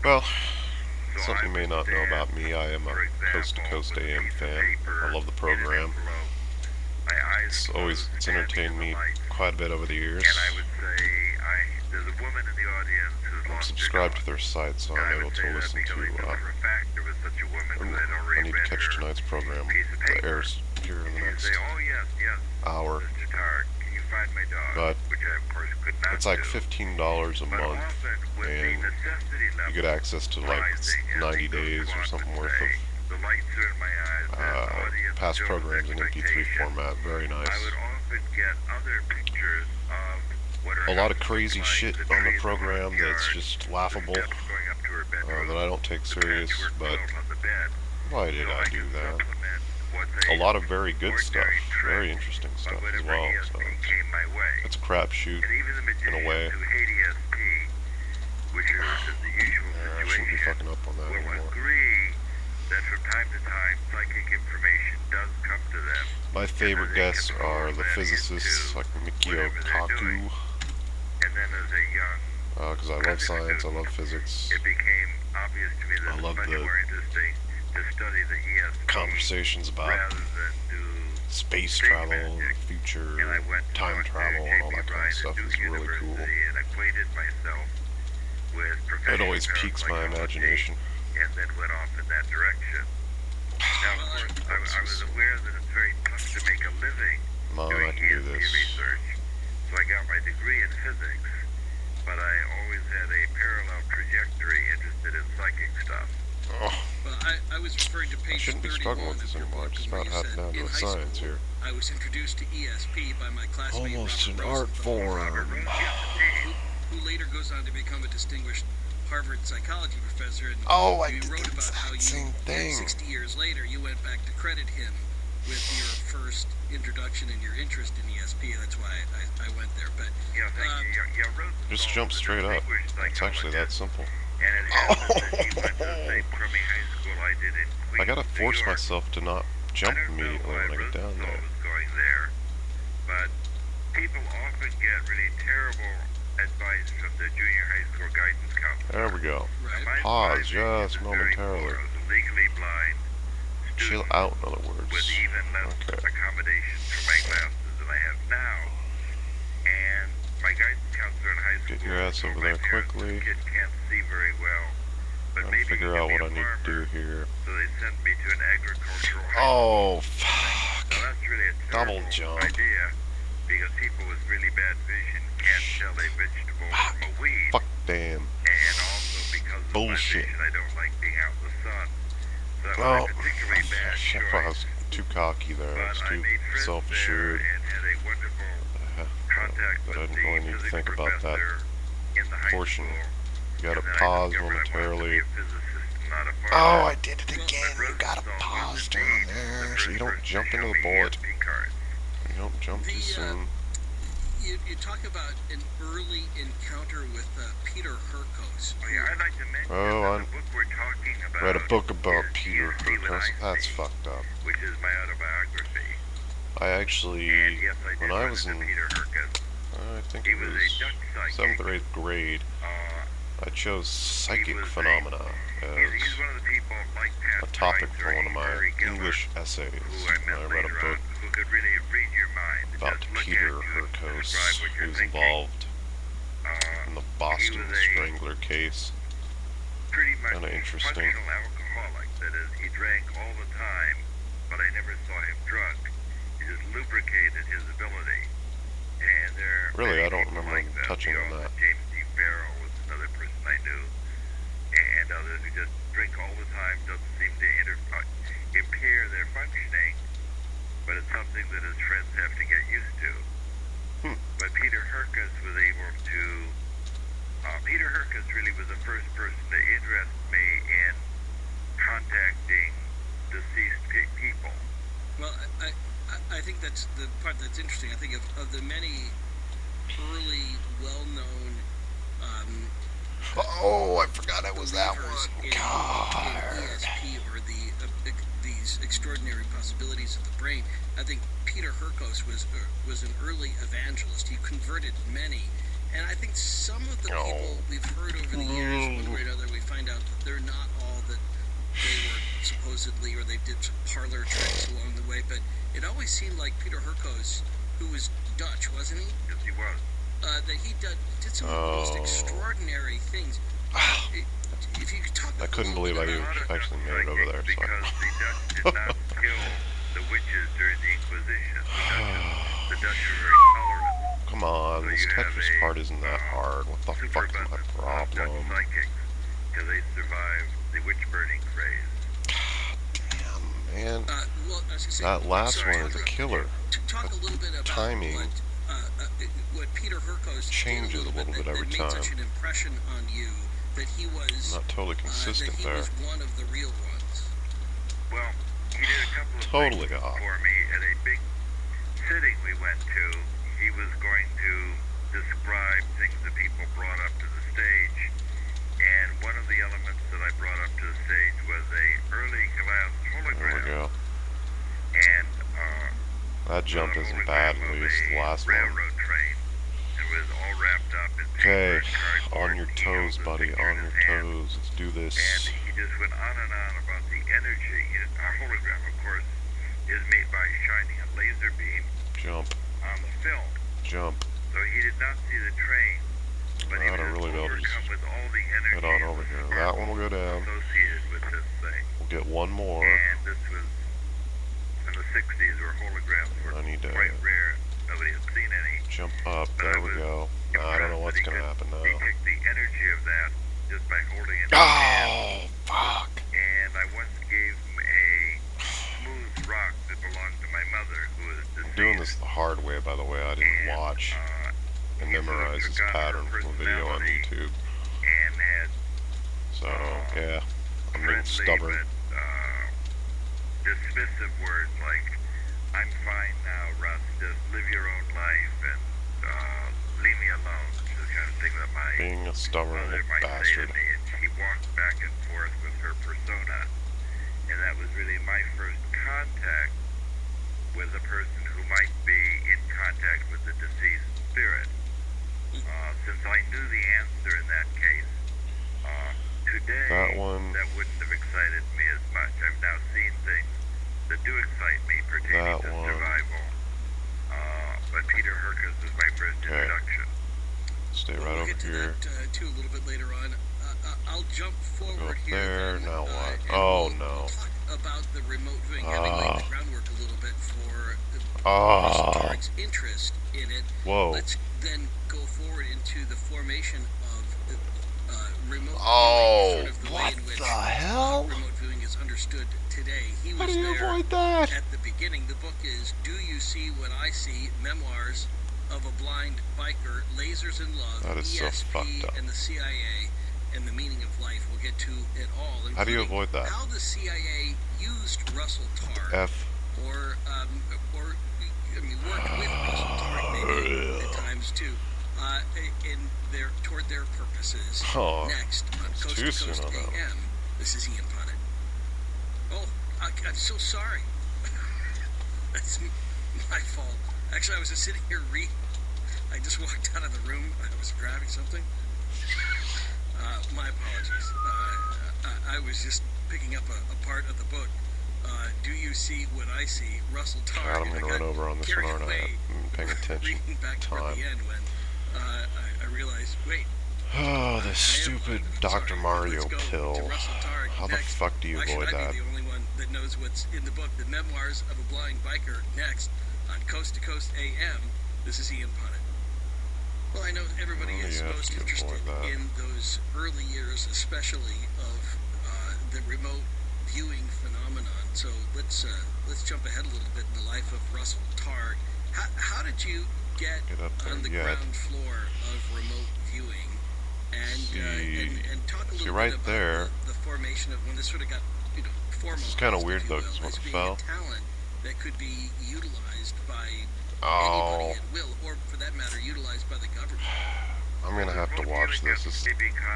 Well, something you may not know about me, I am a coast-to-coast AM fan. I love the program. It's entertained me quite a bit over the years. I'm subscribed to their site, so I'm able to listen to. I need to catch tonight's program that airs here in the next hour. But it's like $15 a month, and you get access to like 90 days or something worth of past programs in MP3 format. Very nice. A lot of crazy shit on the program that's just laughable, that I don't take serious, but why did I do that? A lot of very good stuff, very interesting stuff as well, so it's a crapshoot in a way. I shouldn't be fucking up on that anymore. My favorite guests are the physicists like Mikio Kaku, because I love science, I love physics, I love the conversations about space travel, and the future, time travel, and all that kind of stuff is really cool. It always piques my imagination. And then went off in that direction. Now, of course, I was aware that it's very tough to make a living doing ESP research, so I got my degree in physics, but I always had a parallel trajectory interested in psychic stuff. Oh. Well, I was referring to page 31. I shouldn't be struggling with this anymore. I just about had down to the science here. I was introduced to ESP by my classmate Almost an art form. Who later goes on to become a distinguished Harvard psychology professor, and I you wrote about how same thing. 60 years later, you went back to credit him with your first introduction and your interest in ESP. That's why I went there. But just jump straight up. It's actually that simple. I gotta force myself to not jump immediately when I get down there. But people often get really terrible advice from the junior high school guidance counselor. There we go. Right. Pause just momentarily. I was a legally blind Chill out, in other words. with even less accommodations for my glasses than I have now. And my guidance counselor in high school. Get your ass over there quickly. Kid can't see very well, but Trying maybe to figure out what I need to do here. So they sent me to an agricultural high Oh, school. fuck. Now that's really a Double terrible jump. idea, because people with really bad vision can't tell a vegetable from a weed. Fuck damn. And also because of Bullshit. my vision, I don't like being out in the sun. So that Well, was a particularly bad I was choice. too cocky there. I was But I too made friends self-assured. there and had a wonderful contact But I with didn't the really need to physics think about that professor in the high portion. school. You gotta And then I pause discovered I wanted to momentarily. be a physicist, not a Oh, farmer. I did it again. You gotta pause down there so you don't jump into the bullet. You don't jump too soon. You talk about an early encounter with Peter Hurkos. Oh, yeah, I'd like to mention Oh, that the book we're talking about read a book about is Peter ESP with Hurkos. IC, That's fucked up. which is my autobiography. I actually, And yes, I did when I run was into in, Peter Hurkos. I think He it was a was duck psychic. 7th or 8th grade, I chose psychic phenomena He's as one of the people like Pat a topic Price for or one of my Gary Geller, English essays. who I met I read a later book on, who could really read your mind. about Just look Peter at you and Hurkos, describe what who you're was thinking. involved in the Boston was a Strangler case. Pretty much Kinda interesting. functional alcoholic. That is, he drank all the time, but I never saw him drunk. He just lubricated his ability. And there are Really, many I don't people remember like that. touching You on know, that. James D. Farrell was another person I knew. And others who just drink all the time, doesn't seem to impair their functioning, but it's something that his friends have to get used to. But Peter Hurkos was able to, Peter Hurkos really was the first person to interest me in contacting deceased people. Well, I think that's the part that's interesting. I think of the many early, well-known Oh, I forgot it was that one. in God. ESP, or these extraordinary possibilities of the brain. I think Peter Hurkos was an early evangelist. He converted many And I think some of the people we've heard over the years, one way or another, we find out that they're not all that they were supposedly, or they did parlor tricks along the way. But it always seemed like Peter Herkos, who was Dutch, wasn't he? Yes, he was. That he did some of the most extraordinary things. If you could talk I couldn't believe I actually made it over there. Because the Dutch did not kill the witches during the Inquisition. The Dutch were very tolerant. Come on, this Tetris part isn't that hard. What the fuck's my problem? Dutch psychics, because they survived the witch burning craze. Man, well, that last one is a killer. Talk a little bit about timing what Peter Herkos changes a little bit every that time. made such an impression on you that he was not totally consistent that he there. was one of the real ones. Well, he did a couple of Totally things off. for me at a big sitting we went to. He was going to describe things that people brought up to the stage, and one of the elements that I brought up to the stage was a early glass hologram. There we go. And That jump isn't bad, at least the last one. Railroad train. It was all wrapped up in Okay, paper and cardboard. on your toes, buddy, on your toes. Let's do this. And he just went on and on about the energy. Our hologram, of course, is made by shining a laser beam Jump, on the film. jump. So he did not see the train, but he I don't was really be able to overcome just with all the energy head on over here. That one will go down. associated with this thing. We'll get one more. And this was in the 60s where holograms were I need to quite rare. Nobody had seen any. jump up. There we go. I don't know what's gonna happen now. Depict the energy of that just by holding it. Oh, fuck. And I once gave him a smooth rock that belonged to my mother, who was deceased. I'm doing this the hard way, by the way. I didn't watch and memorize this pattern from a video on YouTube. And had So, yeah, I'm being stubborn. But, dismissive words like, "I'm fine now, Russ, just live your own life and leave me alone," the kind of thing that my Being a stubborn mother little might bastard. say to me. And she walked back and forth with her persona, and that was really my first contact with a person who might be in contact with the deceased spirit. Since I knew the answer in that case, today That one. that wouldn't have excited me as much. I've now seen things that do excite me pertaining That to one. survival. But Peter Herkos was my first Okay. introduction. Stay right We'll over get to here. that too a little bit later on. I'll jump forward here. there, then, now what? and Oh, we'll no. talk about the remote viewing, having laid the groundwork a little bit for Oh, Tarik's interest in it. whoa. Let's then go forward into the formation of remote Oh, viewing, sort of the way what in which the hell? remote viewing is understood today. He How was do you there avoid that? at the beginning. The book is "Do You See What I See? Memoirs of a Blind Biker, Lasers in Love, That is so ESP, fucked up. and the CIA, and the Meaning of Life." We'll get to it all. How do you including avoid that? How the CIA used Russell Tarr, F. or I mean, worked with Russell Tarr maybe at times too, toward their purposes. Oh, Next on it's Coast too to soon Coast on that one. AM, this is Ian Punnett. Oh, I'm so sorry. That's my fault. Actually, I was just sitting here I just walked out of the room. I was grabbing something. My apologies. I was just picking up a part of the book. Do You See What I See? Russell Tarr. God, I'm going to run over on this one, aren't I? I'm paying attention. Reading back toward Time. the end when I realized, wait. Oh, this stupid Dr. Sorry, Mario let's go pill. to Russell Tarr How the next. fuck do you Why should avoid I that? be the only one that knows what's in the book? The Memoirs of a Blind Biker, next on Coast to Coast AM. This is Ian Punnett. Well, I know everybody is yes, most you interested avoid that. in those early years, especially of the remote viewing phenomenon. So let's jump ahead a little bit in the life of Russell Tarr. How did you get up there on the yet. ground floor of remote viewing? And talk a little right bit about there. the formation of when this sort of got formalized. This is kinda weird, if you though, will, 'cause when as it being fell- a talent that could be utilized by Oh, anybody at will, or for that matter, utilized by the government. I'm going to have to watch this. This Maybe